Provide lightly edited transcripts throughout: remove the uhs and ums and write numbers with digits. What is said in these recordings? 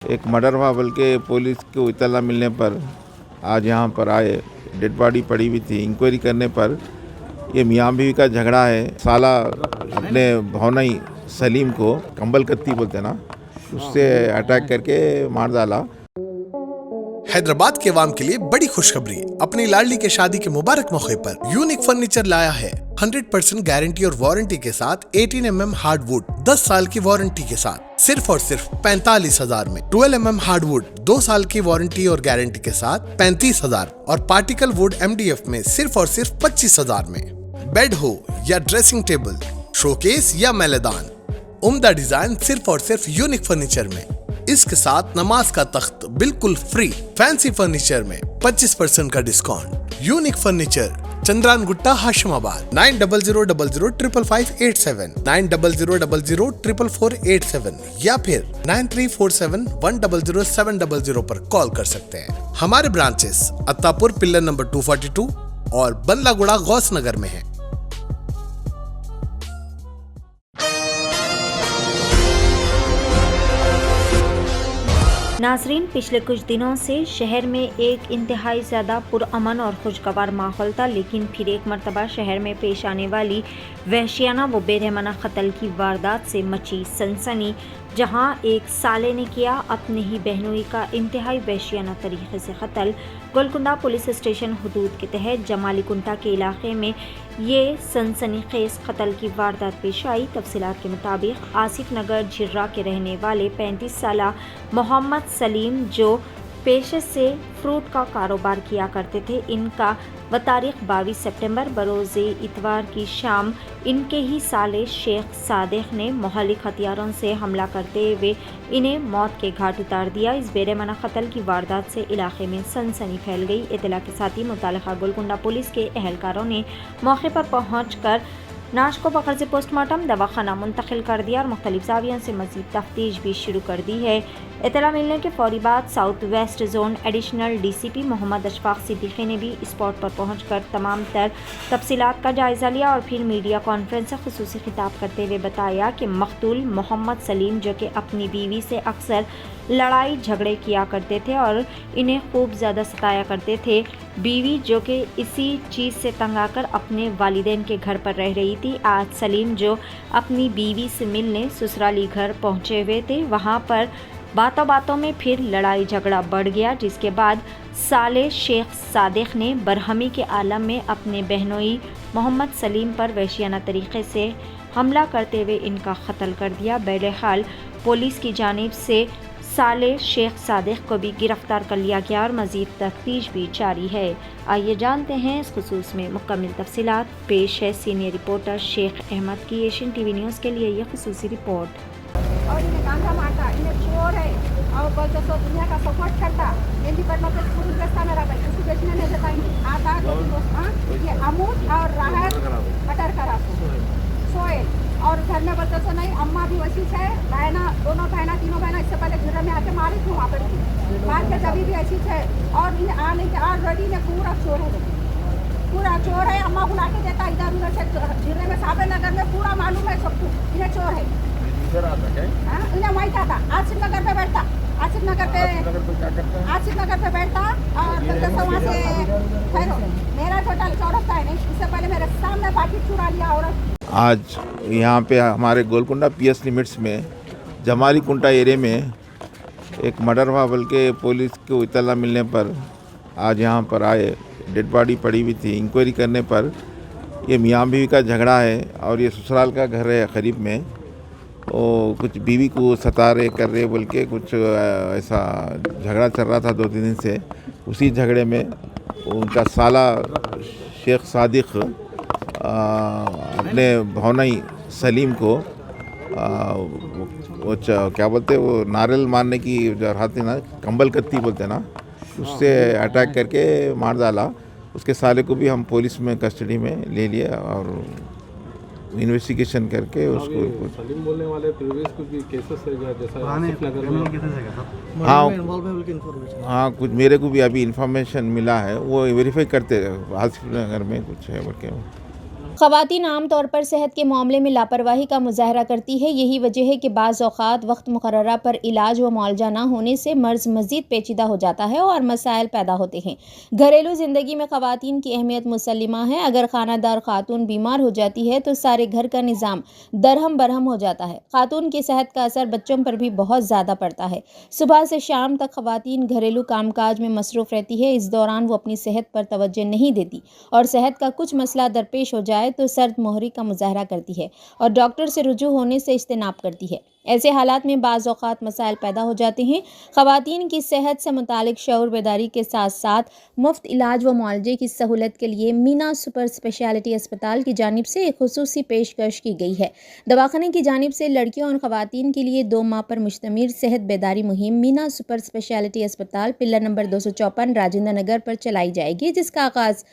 एक मर्डर हुआ, बल्कि पुलिस को इत्तला मिलने पर आज यहाँ पर आए। डेड बॉडी पड़ी हुई थी। इंक्वायरी करने पर ये मियाँ बीवी का झगड़ा है। साला अपने भौनाई सलीम को कंबल कत्ती बोलते ना, उससे अटैक करके मार डाला। हैदराबाद के अवाम के लिए बड़ी खुशखबरी। अपनी लाडली के शादी के मुबारक मौके पर यूनिक फर्नीचर लाया है 100% गारंटी और वारंटी के साथ 18mm हार्डवुड 10 साल की वारंटी के साथ सिर्फ और सिर्फ 45,000 में। 12mm हार्डवुड 2 साल की वारंटी और गारंटी के साथ 35,000 और पार्टिकल वुड MDF में सिर्फ और सिर्फ 25,000 में। बेड हो या ड्रेसिंग टेबल, शोकेस या मैलेदान, उम्दा डिजाइन सिर्फ और सिर्फ यूनिक फर्नीचर में। इसके साथ नमाज का तख्त बिल्कुल फ्री। फैंसी फर्नीचर में 25% का discount. Unique furniture, Chandrayan Gutta, Hashimabad. 9000555587, 9000004487 या फिर 9347100700 पर कॉल कर सकते हैं। हमारे ब्रांचेस अत्तापुर पिल्लर नंबर 242 और बल्लागुड़ा गौस नगर में है। नाज़रीन, पिछले कुछ दिनों से शहर में एक इंतहाई ज़्यादा पुरअमन और खुशगवार माहौल था, लेकिन फिर एक मरतबा शहर में पेश आने वाली वहशियाना व बेरहमाना कत्ल की वारदात से मची सनसनी, जहां एक साले ने किया अपनी ही बहनोई का इंतहाई वहशियाना तरीके से कत्ल। गोलकुंडा पुलिस स्टेशन हदूद के तहत जमाली कुंटा के इलाके में ये सनसनीखेज कत्ल की वारदात पेश आई। तफसीलात के मुताबिक आसिफ नगर झिर्रा के रहने वाले 35 साला मोहम्मद सलीम, जो पेशे से फ्रूट का कारोबार किया करते थे, इनका तारीख 22 सितंबर बरोज़े इतवार की शाम इनके ही साले शेख सादिक ने मोहल्लिक हथियारों से हमला करते हुए इन्हें मौत के घाट उतार दिया। इस बेरहमाना कत्ल की वारदात से इलाके में सनसनी फैल गई। इत्तला के साथ ही मुतालिका गोलकुंडा पुलिस के एहलकारों ने मौके पर पहुंचकर नाश को बगैर पोस्टमार्टम दवाखाना मुंतकिल कर दिया और मुख्तलिफ ज़ावियों से मज़ीद तफ्तीश भी शुरू कर दी है। इत्तला मिलने के फौरी बाद south west zone additional DCP Mohammad Ashfaq Siddiqui ने भी स्पॉट पर पहुंचकर तमाम तर तफसीलात का जायज़ा लिया और फिर मीडिया कॉन्फ्रेंस से खुसूसी खिताब करते हुए बताया कि मकतूल मोहम्मद सलीम, जो कि अपनी बीवी से अक्सर लड़ाई झगड़े किया करते थे और इन्हें खूब ज़्यादा सताया करते थे। बीवी, जो कि इसी चीज़ से तंग आकर अपने वालिदैन के घर पर रह रही थी। आज सलीम, जो अपनी बीवी से मिलने ससुराली घर पहुंचे हुए थे, वहां पर बातों बातों में फिर लड़ाई झगड़ा बढ़ गया, जिसके बाद साले शेख सादिक ने बरहमी के आलम में अपने बहनोई मोहम्मद सलीम पर वहशियाना तरीके से हमला करते हुए इनका कत्ल कर दिया। बहरहाल पुलिस की जानिब से साले शेख सादिक को भी गिरफ्तार कर लिया गया और मज़ीद तफ्तीश भी जारी है। आइए जानते हैं इस खुसूस में मुकम्मल तफसीलात। पेश है सीनियर रिपोर्टर शेख अहमद की एशियन TV न्यूज़ के लिए ये खुसूसी रिपोर्ट। और इन्हें गांजा मारता, इन्हें चोर है और बोलते तो दुनिया का सपोर्ट करता। हिंदी पर मतलब पूरी रास्ता में रहता है, किसी बेचने नहीं देता। आता ये अमूद और राहत बटर करा सोए और घर में बोलते तो नहीं। अम्मा भी वैसी है, बहना दोनों बहना तीनों बहना इससे पहले झिर्रे में आके मारी थी, वहाँ पर मार के जभी भी ऐसी है। और इन्हें आ नहीं ऑलरेडी ने पूरा चोर है, पूरा चोर है। अम्मा बुला के देता इधर उधर से झिर्रे में साबे नगर में पूरा मालूम है सब कुछ। इन्हें चोर है। इन्हें वहीं जाता, आसिफ नगर पे बैठता, आसिफ नगर पे बैठता और वहाँ से मेरा टोटल चौरस्ता है नहीं, इससे पहले मेरे सामने बाकी चुरा लिया औरत। आज यहाँ पे हमारे गोलकुंडा PS लिमिट्स में जमाली कुंटा एरिया में एक मर्डर हुआ, बल्कि पुलिस को इत्तला मिलने पर आज यहाँ पर आए। डेड बॉडी पड़ी हुई थी। इंक्वायरी करने पर ये मियाँ बीवी का झगड़ा है और ये ससुराल का घर है करीब में। वो कुछ बीवी को सता रहे कर रहे बोल के कुछ ऐसा झगड़ा चल रहा था 2-3 दिन से। उसी झगड़े में उनका साला शेख सादिक अपने भौनाई सलीम को वो क्या बोलते वो नारियल मारने की जो हाथी ना, कंबल कत्ती बोलते ना, उससे अटैक करके मार डाला। उसके साले को भी हम पुलिस में कस्टडी में ले लिया और इन्वेस्टिगेशन करके उसको सलीम बोलने वाले प्रीवियस कुछ भी केसेस है जैसा आसिफ नगर में हाँ कुछ मेरे को भी अभी इंफॉर्मेशन मिला है, वो वेरीफाई करते आसिफ नगर में कुछ है बोल के। خواتین عام طور پر صحت کے معاملے میں لاپرواہی کا مظاہرہ کرتی ہے. یہی وجہ ہے کہ بعض اوقات وقت مقررہ پر علاج و معالجہ نہ ہونے سے مرض مزید پیچیدہ ہو جاتا ہے اور مسائل پیدا ہوتے ہیں. گھریلو زندگی میں خواتین کی اہمیت مسلمہ ہے. اگر خانہ دار خاتون بیمار ہو جاتی ہے تو سارے گھر کا نظام درہم برہم ہو جاتا ہے. خاتون کی صحت کا اثر بچوں پر بھی بہت زیادہ پڑتا ہے. صبح سے شام تک خواتین گھریلو کام کاج میں مصروف رہتی ہے. اس دوران وہ اپنی صحت پر توجہ نہیں دیتی اور صحت کا کچھ مسئلہ درپیش ہو جائے تو سرد مہری کا مظاہرہ کرتی ہے اور ڈاکٹر سے رجوع ہونے سے اجتناب کرتی ہے. ایسے حالات میں بعض اوقات مسائل پیدا ہو جاتے ہیں. خواتین کی صحت سے متعلق شعور بیداری کے ساتھ ساتھ مفت علاج و معالجے کی سہولت کے لیے مینا سپر اسپیشلٹی اسپتال کی جانب سے ایک خصوصی پیشکش کی گئی ہے. دواخانے کی جانب سے لڑکیوں اور خواتین کے لیے 2 ماہ پر مشتمل صحت بیداری مہم مینا سپر اسپیشلٹی اسپتال پلر نمبر 254 راجندر نگر پر چلائی جائے گی، جس کا آغاز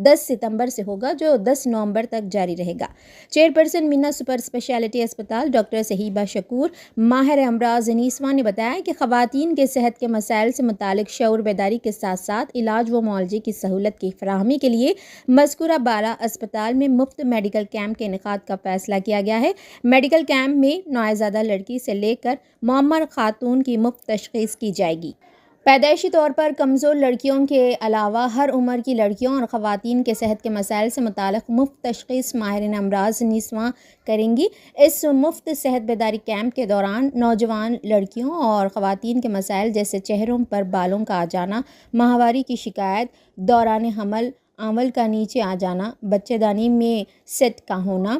10 ستمبر سے ہوگا جو 10 نومبر تک جاری رہے گا. چیئرپرسن مینا سپر اسپیشلٹی اسپتال ڈاکٹر صہیبہ شکور ماہر امراض نیسواں نے بتایا کہ خواتین کے صحت کے مسائل سے متعلق شعور بیداری کے ساتھ ساتھ علاج و معالجے کی سہولت کی فراہمی کے لیے مذکورہ بالا اسپتال میں مفت میڈیکل کیمپ کے انعقاد کا فیصلہ کیا گیا ہے. میڈیکل کیمپ میں نوزائیدہ لڑکی سے لے کر معمر خاتون کی مفت تشخیص کی جائے گی. پیدائشی طور پر کمزور لڑکیوں کے علاوہ ہر عمر کی لڑکیوں اور خواتین کے صحت کے مسائل سے متعلق مفت تشخیص ماہرین امراض نیسواں کریں گی. اس مفت صحت بیداری کیمپ کے دوران نوجوان لڑکیوں اور خواتین کے مسائل جیسے چہروں پر بالوں کا آ جانا، ماہواری کی شکایت، دوران حمل آنول کا نیچے آ جانا، بچے دانی میں سیٹ کا ہونا،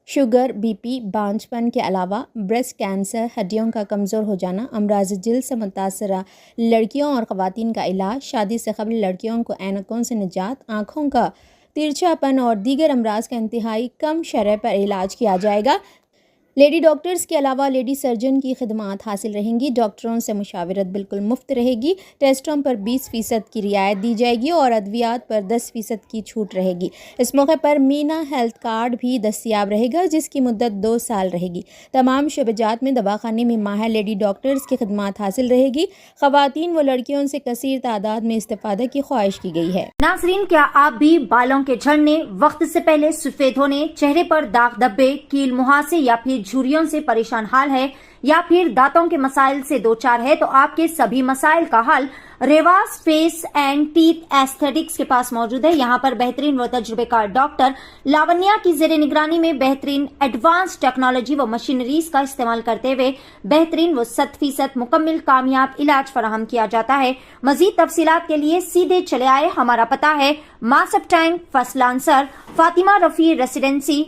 شوگر، بی پی، بانجھ پن کے علاوہ بریسٹ کینسر، ہڈیوں کا کمزور ہو جانا، امراض جلد سے متاثرہ لڑکیوں اور خواتین کا علاج، شادی سے قبل لڑکیوں کو اینکوں سے نجات، آنکھوں کا ترچھا پن اور دیگر امراض کا انتہائی کم شرح پر علاج کیا جائے گا. لیڈی ڈاکٹرز کے علاوہ لیڈی سرجن کی خدمات حاصل رہیں گی. ڈاکٹروں سے مشاورت بالکل مفت رہے گی. ٹیسٹوں پر 20% کی رعایت دی جائے گی اور ادویات پر 10% کی چھوٹ رہے گی. اس موقع پر مینا ہیلتھ کارڈ بھی دستیاب رہے گا جس کی مدت 2 سال رہے گی. تمام شعبہ جات میں دواخانے میں ماہر لیڈی ڈاکٹرز کی خدمات حاصل رہے گی. خواتین و لڑکیوں سے کثیر تعداد میں استفادہ کی خواہش کی گئی ہے. ناظرین، کیا آپ بھی بالوں کے جھڑنے، وقت سے پہلے سفید ہونے، چہرے پر داغ دھبے، کیل مہاسے یا پھر جھریوں سے پریشان حال ہے یا پھر دانتوں کے مسائل سے دوچار ہے؟ تو آپ کے سبھی مسائل کا حل Riwaz face and teeth aesthetics کے پاس موجود ہے. یہاں پر بہترین و تجربے کار ڈاکٹر لاونیا کی زیر نگرانی میں بہترین ایڈوانس ٹیکنالوجی و مشینریز کا استعمال کرتے ہوئے بہترین و 100% مکمل کامیاب علاج فراہم کیا جاتا ہے. مزید تفصیلات کے لیے سیدھے چلے آئے. ہمارا پتہ ہے ماسپ ٹینک، فصل آنسر، فاطمہ رفیع ریسیڈنسی،